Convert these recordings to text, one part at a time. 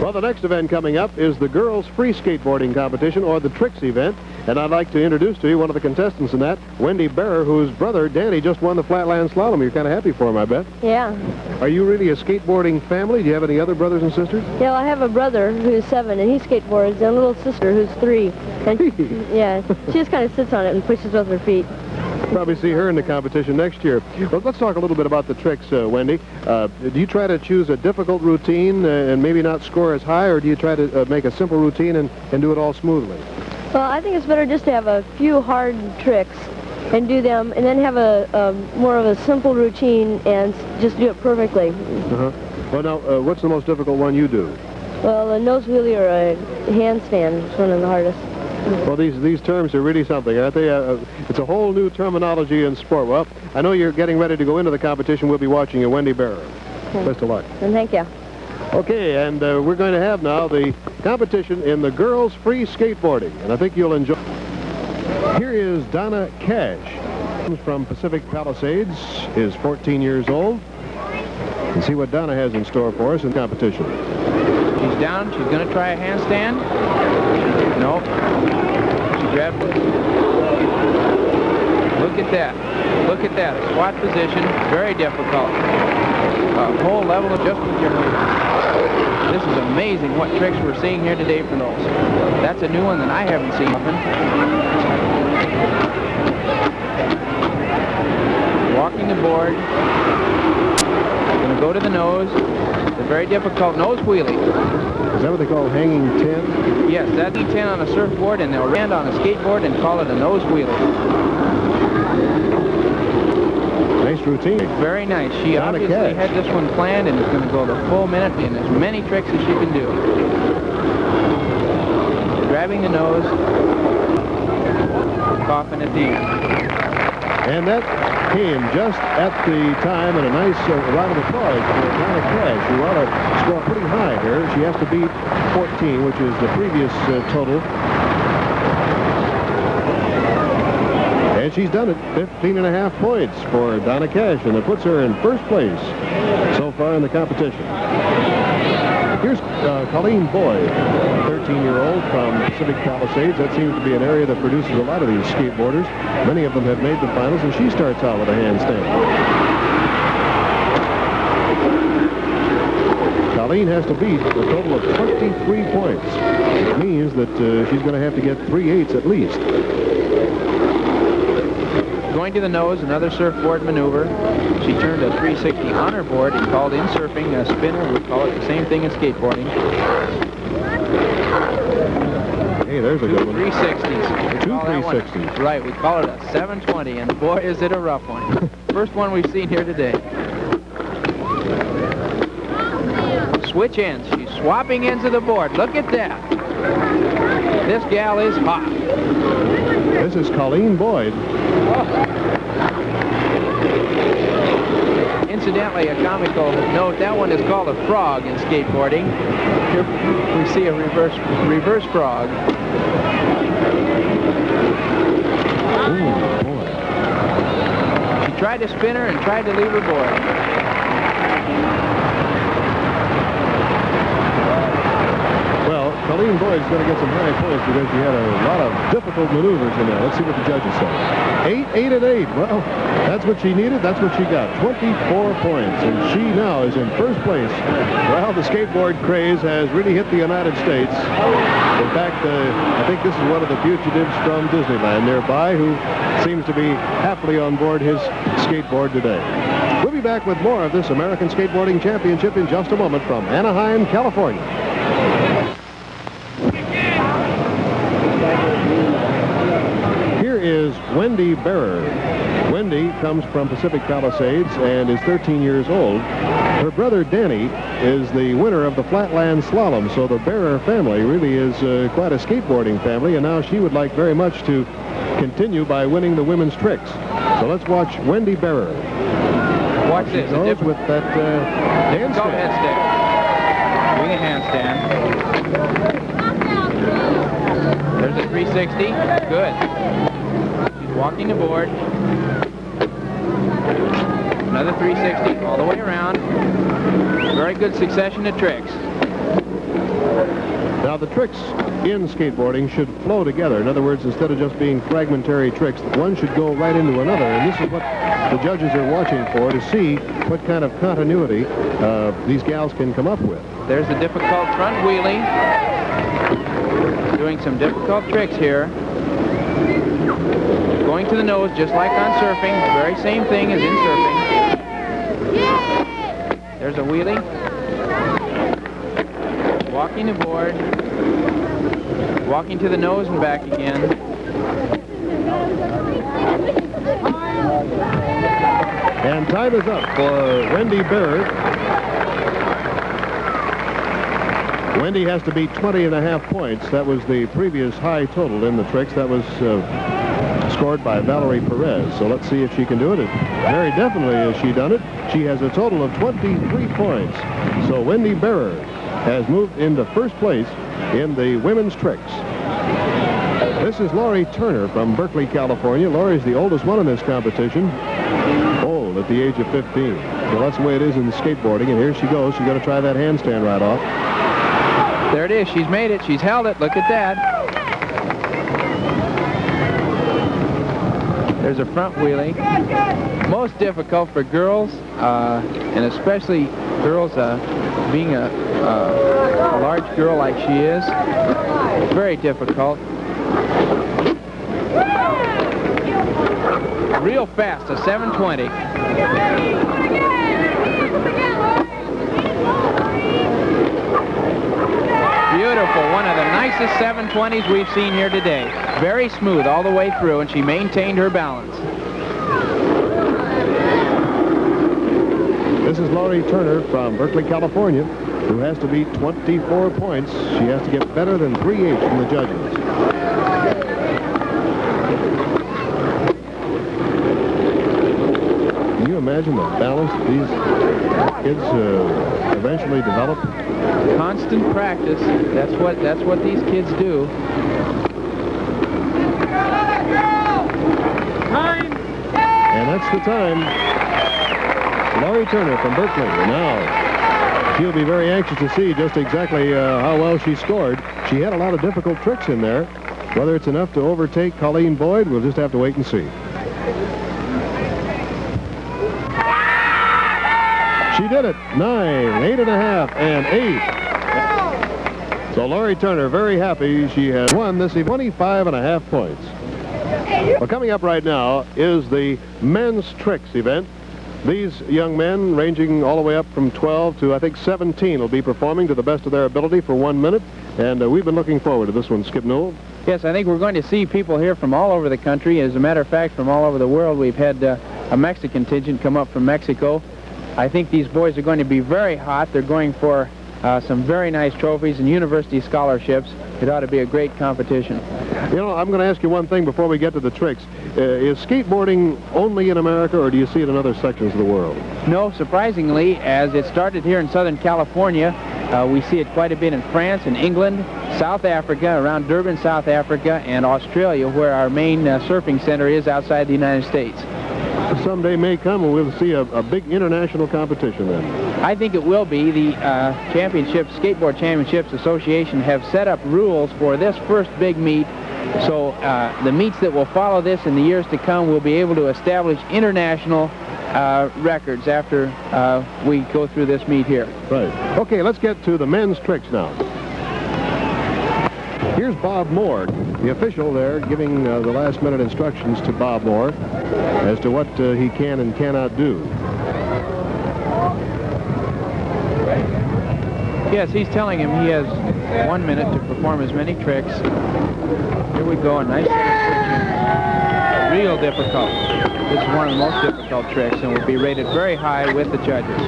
Well, the next event coming up is the girls' free skateboarding competition, or the Tricks event. And I'd like to introduce to you one of the contestants in that, Wendy Bearer, whose brother, Danny, just won the Flatland Slalom. You're kind of happy for him, I bet. Yeah. Are you really a skateboarding family? Do you have any other brothers and sisters? Yeah, well, I have a brother who's 7, and he skateboards, and a little sister who's 3. And, yeah, she just kind of sits on it and pushes with her feet. Probably see her in the competition next year. Well, let's talk a little bit about the tricks, Wendy. Do you try to choose a difficult routine and maybe not score as high, or do you try to make a simple routine and do it all smoothly? Well, I think it's better just to have a few hard tricks and do them, and then have a more of a simple routine and just do it perfectly. Uh-huh. Well, now, what's the most difficult one you do? Well, a nose wheelie or a handstand is one of the hardest. Well, these terms are really something, aren't they? It's a whole new terminology in sport. Well, I know you're getting ready to go into the competition. We'll be watching you, Wendy Bearer. Best of luck. And thank you. Okay, and we're going to have now the competition in the girls' free skateboarding, and I think you'll enjoy. Here is Donna Cash. Comes from Pacific Palisades, is 14 years old. And see what Donna has in store for us in the competition. She's down. She's going to try a handstand. Nope. She grabbed it. Look at that. Look at that. A squat position. Very difficult. A whole level of just with your movement. This is amazing what tricks we're seeing here today for those. That's a new one that I haven't seen often. Walking the board. Going to go to the nose. It's a very difficult nose wheelie. Is that what they call hanging 10? Yes, that's 10 on a surfboard, and they'll land on a skateboard and call it a nose wheelie. Nice routine. Very nice. She obviously had this one planned and is going to go the full minute in as many tricks as she can do. Grabbing the nose, coughing at the end. And that came just at the time and a nice round of applause for Donna Cash, who ought to score pretty high here. She has to beat 14, which is the previous total. And she's done it. 15.5 points for Donna Cash, and it puts her in first place so far in the competition. Here's Coleen Boyd, 13-year-old from Pacific Palisades. That seems to be an area that produces a lot of these skateboarders. Many of them have made the finals, and she starts out with a handstand. Coleen has to beat a total of 23 points. It means that she's going to have to get 3 eighths at least. Going to the nose, another surfboard maneuver. She turned a 360 on her board and called in surfing. A spinner would call it the same thing as skateboarding. Hey, there's a good one. 360s. Two 360s. Right, we call it a 720, and boy, is it a rough one. First one we've seen here today. Switch ends. She's swapping ends of the board. Look at that. This gal is hot. This is Coleen Boyd. Oh. Incidentally, a comical note, that one is called a frog in skateboarding. Here we see a reverse frog. Ooh, boy. She tried to spin her and tried to leave her board. Well, Coleen Boyd's going to get some high points because she had a lot of difficult maneuvers in there. Let's see what the judges say. 8, 8, and 8. Well, that's what she needed. That's what she got. 24 points, and she now is in first place. Well, the skateboard craze has really hit the United States. In fact, I think this is one of the fugitives from Disneyland nearby who seems to be happily on board his skateboard today. We'll be back with more of this American Skateboarding Championship in just a moment from Anaheim, California. Here is Wendy Bearer. Wendy comes from Pacific Palisades and is 13 years old. Her brother Danny is the winner of the Flatland Slalom, so the Bearer family really is quite a skateboarding family, and now she would like very much to continue by winning the women's tricks. So let's watch Wendy Bearer. Watch this. She goes with that handstand. Headstand. Doing a handstand. There's a 360. Good. She's walking the board. Another 360 all the way around. Very good succession of tricks. Now, the tricks in skateboarding should flow together. In other words, instead of just being fragmentary tricks, one should go right into another. And this is what the judges are watching for, to see what kind of continuity these gals can come up with. There's the difficult front wheelie. Doing some difficult tricks here. Going to the nose, just like on surfing. The very same thing as in surfing. There's a wheelie. Walking aboard. Walking to the nose and back again. And time is up for Wendy Bearer. Wendy has to beat 20.5 points. That was the previous high total in the tricks. That was scored by Laurie Perez. So let's see if she can do it. Very definitely has she done it. She has a total of 23 points. So Wendy Bearer has moved into first place in the women's tricks. This is Laurie Turner from Berkeley, California. Laurie's the oldest one in this competition. Old at the age of 15. So that's the way it is in skateboarding. And here she goes. She's going to try that handstand right off. There it is. She's made it. She's held it. Look at that. There's a front wheelie. Most difficult for girls, and especially girls being a large girl like she is. Very difficult. Real fast, a 720. Beautiful, one of the nicest 720s we've seen here today. Very smooth all the way through, and she maintained her balance. This is Laurie Turner from Berkeley, California, who has to beat 24 points. She has to get better than 3/8 from the judges. Can you imagine the balance that these kids eventually develop? Constant practice. That's what these kids do. And that's the time. Laurie Turner from Berkeley. Now, she'll be very anxious to see just exactly how well she scored. She had a lot of difficult tricks in there. Whether it's enough to overtake Coleen Boyd, we'll just have to wait and see. She did it. 9, 8.5, and 8. So Laurie Turner, very happy she has won this 25.5 points. Well, coming up right now is the men's tricks event. These young men, ranging all the way up from 12 to, I think, 17, will be performing to the best of their ability for 1 minute. And we've been looking forward to this one, Skip Newell. Yes, I think we're going to see people here from all over the country. As a matter of fact, from all over the world. We've had a Mexican contingent come up from Mexico. I think these boys are going to be very hot. They're going for some very nice trophies and university scholarships. It ought to be a great competition. You know, I'm going to ask you one thing before we get to the tricks. Is skateboarding only in America, or do you see it in other sections of the world? No, surprisingly, as it started here in Southern California, we see it quite a bit in France and England, South Africa, around Durban, South Africa, and Australia, where our main surfing center is outside the United States. Someday may come and we'll see a big international competition then. I think it will be. The Skateboard Championships Association have set up rules for this first big meet. So the meets that will follow this in the years to come will be able to establish international records after we go through this meet here. Right. Okay, let's get to the men's tricks now. Here's Bob Mohr, the official there, giving the last-minute instructions to Bob Mohr as to what he can and cannot do. Yes, he's telling him he has 1 minute to perform as many tricks. Here we go, a nice switching. Real difficult. This is one of the most difficult tricks and will be rated very high with the judges.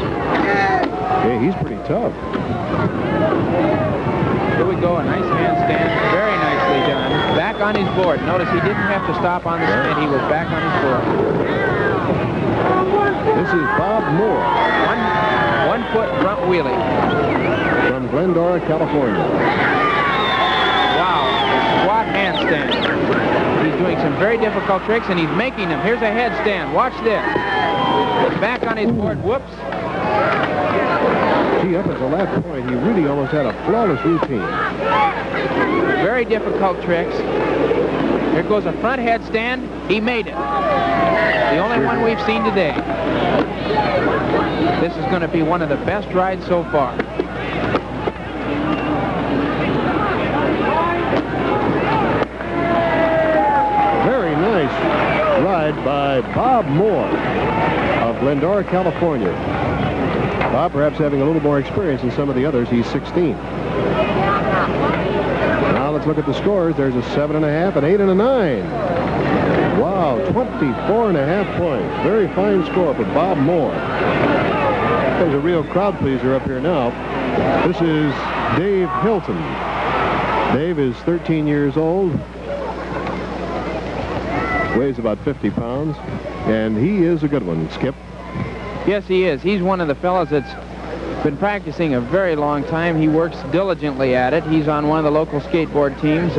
Hey, he's pretty tough. Here we go, a nice handstand, very nicely done. Back on his board. Notice he didn't have to stop on the spin, he was back on his board. This is Bob Mohr. One foot front wheelie. From Glendora, California. Wow, squat handstand. He's doing some very difficult tricks and he's making them. Here's a headstand, watch this. Back on his board, whoops. Gee, up until that point, he really almost had a flawless routine. Very difficult tricks. Here goes a front headstand. He made it. The only one we've seen today. This is going to be one of the best rides so far. Very nice ride by Bob Mohr of Glendora, California. Bob perhaps having a little more experience than some of the others. He's 16. Now let's look at the scores. There's a 7.5, an 8, and a 9. Wow, 24.5 points. Very fine score for Bob Mohr. There's a real crowd pleaser up here now. This is Dave Hilton. Dave is 13 years old. Weighs about 50 pounds. And he is a good one, Skip. Yes, he is. He's one of the fellows that's been practicing a very long time. He works diligently at it. He's on one of the local skateboard teams.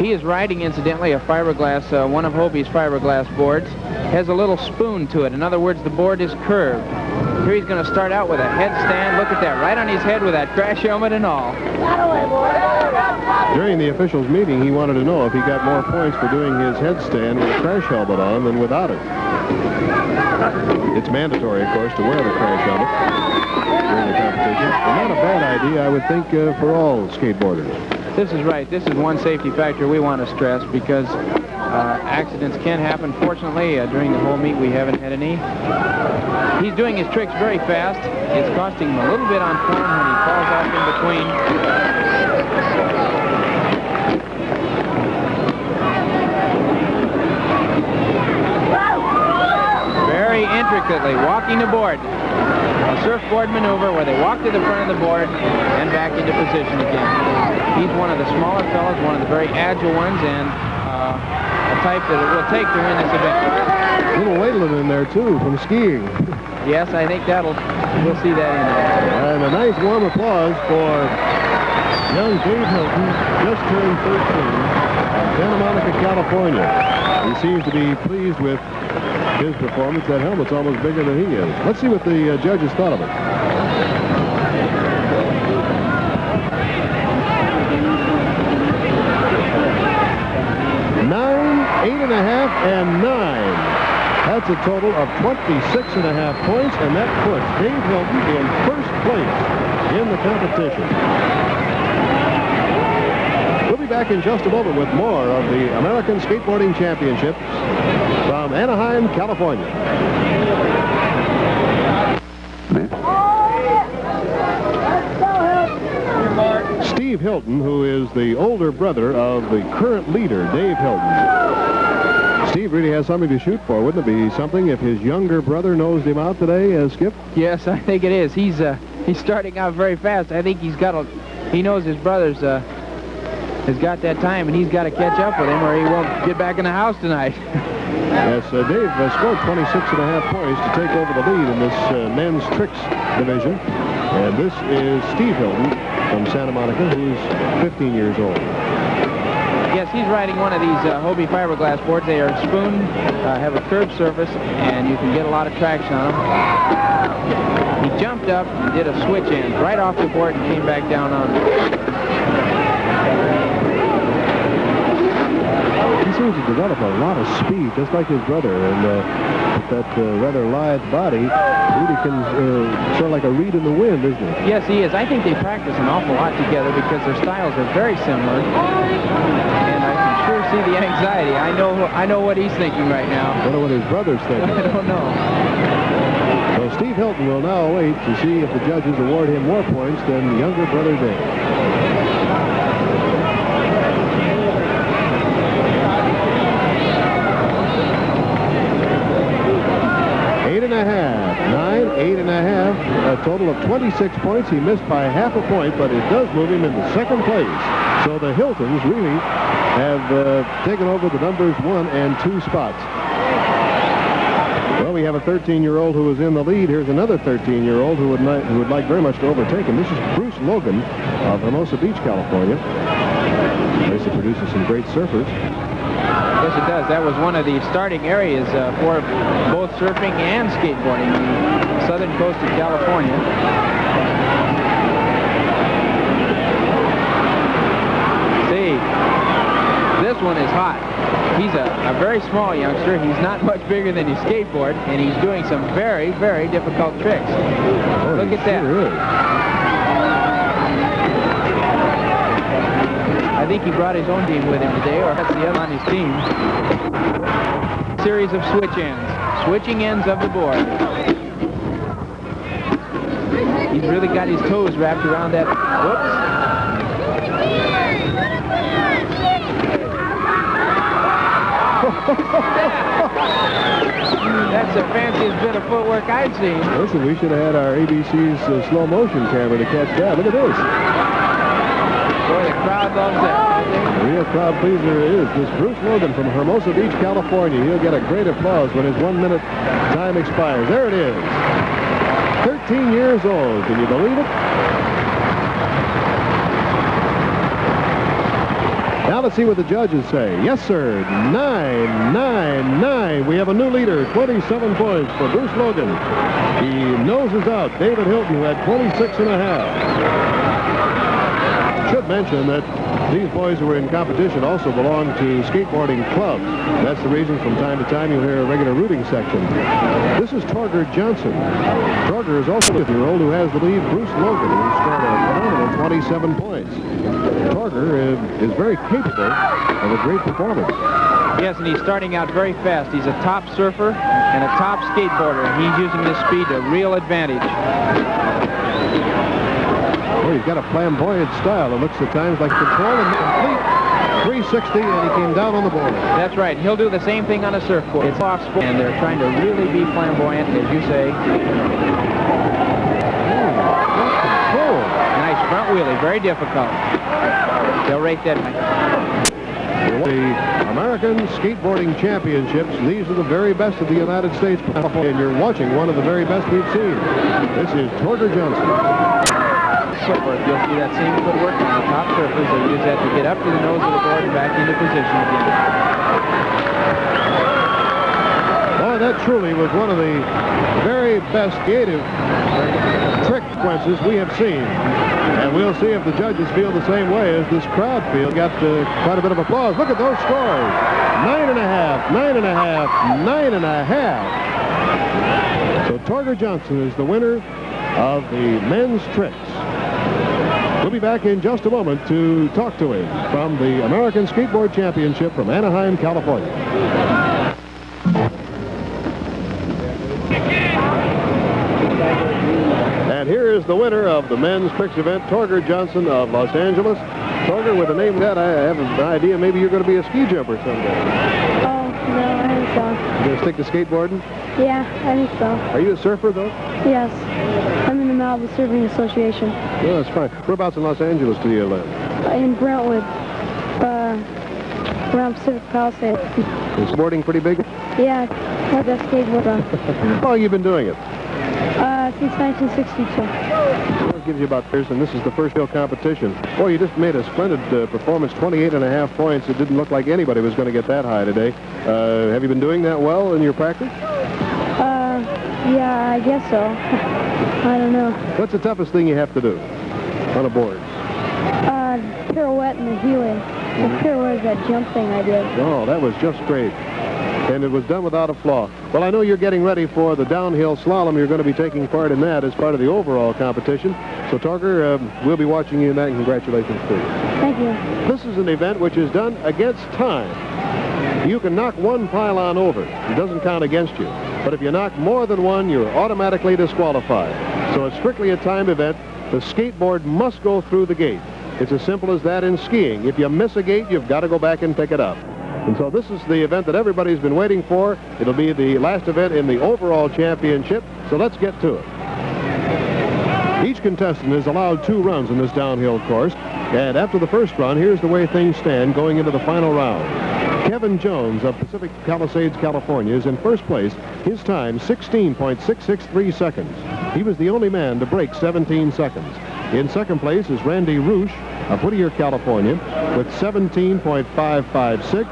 He is riding, incidentally, a fiberglass, one of Hobie's fiberglass boards. Has a little spoon to it. In other words, the board is curved. Here he's going to start out with a headstand. Look at that, right on his head with that crash helmet and all. During the officials' meeting, he wanted to know if he got more points for doing his headstand with a crash helmet on than without it. It's mandatory, of course, to wear the crash helmet during the competition. And not a bad idea, I would think, for all skateboarders. This is right. This is one safety factor we want to stress because accidents can happen. Fortunately, during the whole meet, we haven't had any. He's doing his tricks very fast. It's costing him a little bit on form when he falls off in between. Very intricately walking the board. A surfboard maneuver where they walk to the front of the board and back into position again. He's one of the smaller fellows, one of the very agile ones, and a type that it will take to win this event. A little weightlifting in there, too, from skiing. Yes, I think we'll see that in there. And a nice warm applause for young Dave Hilton, just turned 13, from Santa Monica, California. He seems to be pleased with his performance. That helmet's almost bigger than he is. Let's see what the judges thought of it. 9, 8.5, and 9. That's a total of 26.5 points, and that puts Dave Hilton in first place in the competition. We'll be back in just a moment with more of the American Skateboarding Championships from Anaheim, California. Steve Hilton, who is the older brother of the current leader, Dave Hilton. Steve really has something to shoot for. Wouldn't it be something if his younger brother nosed him out today, Skip? Yes, I think it is. He's starting out very fast. I think he knows his brother's has got that time, and he's got to catch up with him or he won't get back in the house tonight. Yes, Dave scored 26.5 points to take over the lead in this men's tricks division. And this is Steve Hilton from Santa Monica, who's 15 years old. Yes, he's riding one of these Hobie fiberglass boards. They are spoon, have a curved surface, and you can get a lot of traction on them. He jumped up and did a switch in right off the board and came back down on it. He seems to develop a lot of speed, just like his brother, and with that rather lithe body, really can sort of like a reed in the wind, isn't he? Yes, he is. I think they practice an awful lot together because their styles are very similar, and I can sure see the anxiety. I know what he's thinking right now. I don't know what his brother's thinking. I don't know. So Steve Hilton will now wait to see if the judges award him more points than younger brother Dave. 8.5, 9, 8.5, a total of 26 points. He missed by half a point, but it does move him into second place. So the Hiltons really have taken over the numbers 1 and 2 spots. Well, we have a 13-year-old who is in the lead. Here's another 13-year-old who would like very much to overtake him. This is Bruse Logan of Hermosa Beach, California. Place that produces some great surfers. Yes, it does. That was one of the starting areas for both surfing and skateboarding, the southern coast of California. one is hot. He's a very small youngster. He's not much bigger than his skateboard, and he's doing some very, very difficult tricks. Oh, look at that. Sure is. I think he brought his own team with him today, or that's the other on his team. Series of switch ends. Switching ends of the board. He's really got his toes wrapped around that. Whoops. That's the fanciest bit of footwork I've seen. Listen, we should have had our ABC's slow motion camera to catch that. Look at this. Boy, the crowd loves that. The real crowd pleaser is this Bruce Logan from Hermosa Beach, California. He'll get a great applause when his 1 minute time expires. There it is. 13 years old. Can you believe it? Now let's see what the judges say. Yes, sir. 9-9-9. We have a new leader. 27 points for Bruce Logan. He noses out David Hilton, who had 26.5. Should mention that these boys who were in competition also belong to skateboarding clubs. That's the reason from time to time you'll hear a regular rooting section. This is Torger Johnson. Torger is also a 50-year-old who has the lead, Bruce Logan, who scored a phenomenal 27 points. Torger is very capable of a great performance. Yes, and he's starting out very fast. He's a top surfer and a top skateboarder, and he's using this speed to real advantage. Well, he's got a flamboyant style. It looks at times like control and complete 360, and he came down on the board. That's right. He'll do the same thing on a surfboard. It's off sport, and they're trying to really be flamboyant, as you say. Control. Nice front wheelie. Very difficult. They'll rate that. The American Skateboarding Championships. These are the very best of the United States. And you're watching one of the very best we've seen. This is Torger Johnson. Footwork. You'll see that same footwork on the top surfers. They use that to get up to the nose of the board and back into position again. Boy, that truly was one of the very best creative trick sequences we have seen. And we'll see if the judges feel the same way as this crowd feels. Got quite a bit of applause. Look at those scores. 9.5, 9.5, 9.5. So Torger Johnson is the winner of the men's tricks. We'll be back in just a moment to talk to him from the American Skateboard Championship from Anaheim, California. And here is the winner of the men's tricks event, Torger Johnson of Los Angeles. Torger, with a name like that, I have an idea maybe you're going to be a ski jumper someday. Oh, no, I think so. You going to stick to skateboarding? Yeah, I think so. Are you a surfer, though? Yes. I'm in the Malibu Surfing Association. Yeah, that's fine. Whereabouts in Los Angeles do you live? In Brentwood, around Pacific Palisades. Is boarding pretty big? Yeah, like that skateboard on. How long have you been doing it? Since 1962. Well, it gives you about years, and this is the first real competition. Boy, you just made a splendid performance, 28.5 points. It didn't look like anybody was going to get that high today. Have you been doing that well in your practice? Yeah, I guess so. I don't know. What's the toughest thing you have to do on a board? Pirouette and the heeling. The pirouette is that jump thing I did. Oh, that was just great. And it was done without a flaw. Well, I know you're getting ready for the downhill slalom. You're going to be taking part in that as part of the overall competition. So, Torger, we'll be watching you in that, and congratulations to you. Thank you. This is an event which is done against time. You can knock one pylon over. It doesn't count against you. But if you knock more than one, you're automatically disqualified. So it's strictly a timed event. The skateboard must go through the gate. It's as simple as that in skiing. If you miss a gate, you've got to go back and pick it up. And so this is the event that everybody's been waiting for. It'll be the last event in the overall championship. So let's get to it. Each contestant is allowed 2 runs in this downhill course. And after the first run, here's the way things stand going into the final round. Kevin Jones of Pacific Palisades, California, is in first place. His time, 16.663 seconds. He was the only man to break 17 seconds. In second place is Randy Roosh of Whittier, California, with 17.556.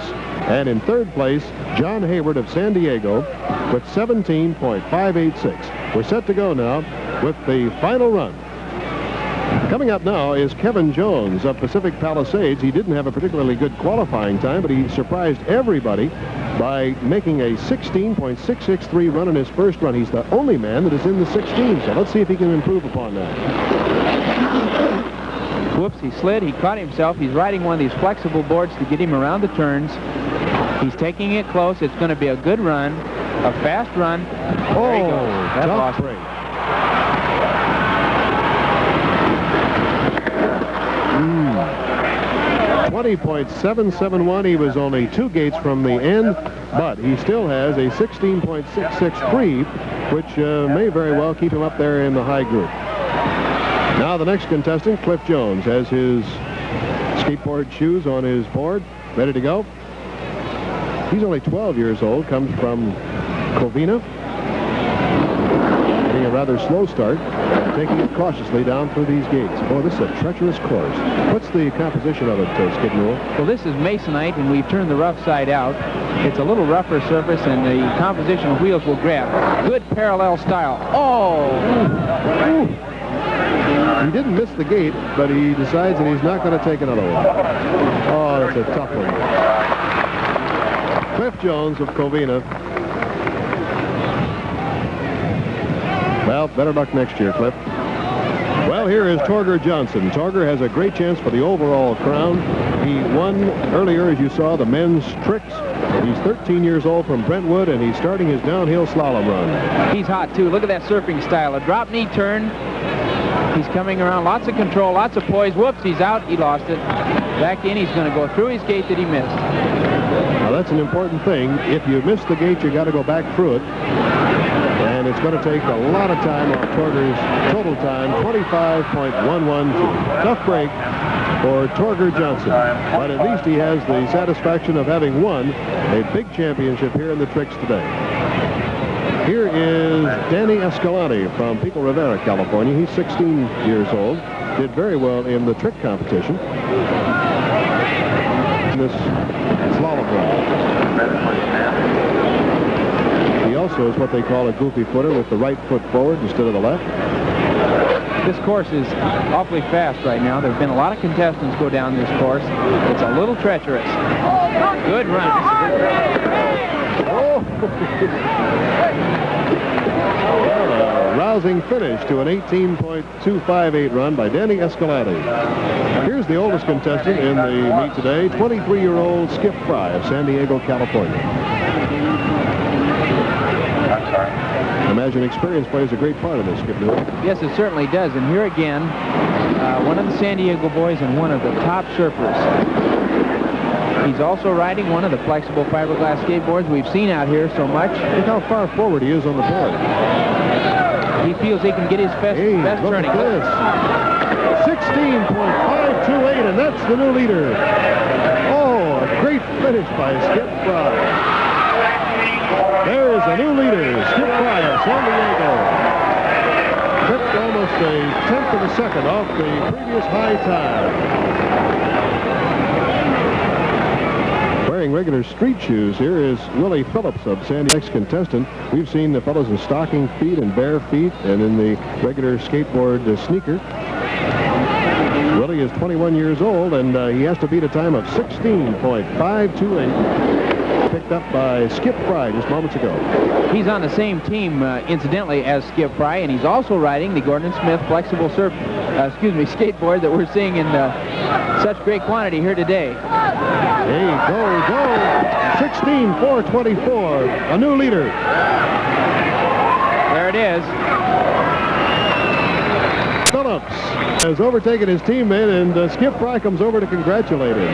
And in third place, John Hayward of San Diego with 17.586. We're set to go now with the final run. Coming up now is Kevin Jones of Pacific Palisades. He didn't have a particularly good qualifying time, but he surprised everybody by making a 16.663 run in his first run. He's the only man that is in the 16, so let's see if he can improve upon that. Whoops, he slid, he caught himself. He's riding one of these flexible boards to get him around the turns. He's taking it close. It's going to be a good run, a fast run. There he goes. That's awesome. Break. 20.771. He was only 2 gates from the end, but he still has a 16.663, which may very well keep him up there in the high group. Now the next contestant, Cliff Jones, has his skateboard shoes on his board, ready to go. He's only 12 years old, comes from Covina. Getting a rather slow start, taking it cautiously down through these gates. Oh, this is a treacherous course. What's the composition of it, Skid Mule? Well, this is masonite, and we've turned the rough side out. It's a little rougher surface, and the composition of wheels will grab. Good parallel style. Oh! Ooh. He didn't miss the gate, but he decides that he's not going to take another one. Oh, that's a tough one. Cliff Jones of Covina. Well, better luck next year, Cliff. Well, here is Torger Johnson. Torger has a great chance for the overall crown. He won earlier, as you saw, the men's tricks. He's 13 years old from Brentwood, and he's starting his downhill slalom run. He's hot, too. Look at that surfing style. A drop knee turn. He's coming around. Lots of control, lots of poise. Whoops, he's out. He lost it. Back in. He's going to go through his gate that he missed. Now, that's an important thing. If you miss the gate, you got to go back through it. And it's going to take a lot of time off Torger's total time, 25.112. Tough break for Torger Johnson. But at least he has the satisfaction of having won a big championship here in the tricks today. Here is Danny Escalante from Pico Rivera, California. He's 16 years old. Did very well in the trick competition. This slalom run. He also is what they call a goofy footer with the right foot forward instead of the left. This course is awfully fast right now. There have been a lot of contestants go down this course. It's a little treacherous. Good run. Oh! Well, a rousing finish to an 18.258 run by Danny Escalante. Here's the oldest contestant in the meet today, 23-year-old Skip Frey of San Diego, California. I imagine experience plays a great part in this, Skip Mule. Yes, it certainly does. And here again, one of the San Diego boys and one of the top surfers. He's also riding one of the flexible fiberglass skateboards we've seen out here so much. Look how far forward he is on the board. He feels he can get his best look turning. At this. 16.528, and that's the new leader. Oh, a great finish by Skip Frey. There is a new leader, Skip Frey of San Diego. Tripped almost a tenth of a second off the previous high time. Wearing regular street shoes here is Willie Phillips of San Diego's contestant. We've seen the fellows in stocking feet and bare feet and in the regular skateboard sneaker. Willie is 21 years old, and he has to beat a time of 16.528. Picked up by Skip Frey just moments ago. He's on the same team, incidentally, as Skip Frey, and he's also riding the Gordon Smith flexible skateboard that we're seeing in such great quantity here today. Hey, go! 16.424, a new leader. There it is. Phillips has overtaken his teammate, and Skip Frey comes over to congratulate him.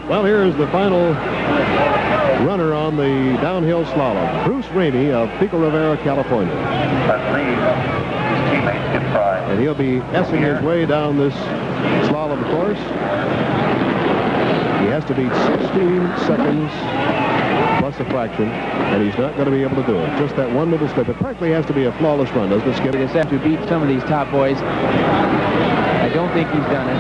Well, here is the final runner on the downhill slalom, Bruse Ramey of Pico Rivera, California. And he'll be S-ing his way down this slalom course. He has to beat 16 seconds plus a fraction, and he's not going to be able to do it. Just that one little step. It practically has to be a flawless run, doesn't it, Skip? He has to beat some of these top boys. I don't think he's done it.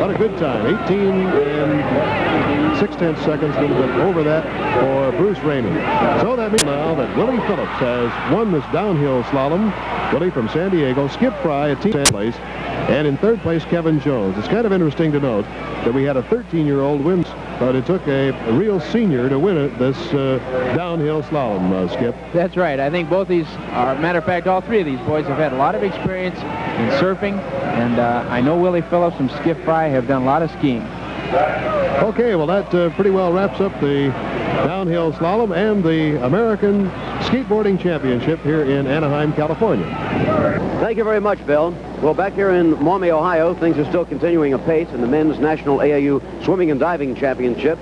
Not a good time. 18 and 6/10 seconds, a little bit over that for Bruse Ramey. So that means now that Willie Phillips has won this downhill slalom. Willie from San Diego. Skip Frey at second place. And in third place, Kevin Jones. It's kind of interesting to note that we had a 13-year-old win, but it took a real senior to win it, this downhill slalom, Skip. That's right. I think both these are, matter of fact, all three of these boys have had a lot of experience in surfing, and I know Willie Phillips and Skip Frey have done a lot of skiing. Okay, well, that pretty well wraps up the downhill slalom and the American Skateboarding Championship here in Anaheim, California. Thank you very much, Bill. Well, back here in Mohr, Ohio, things are still continuing apace in the men's National AAU Swimming and Diving Championships.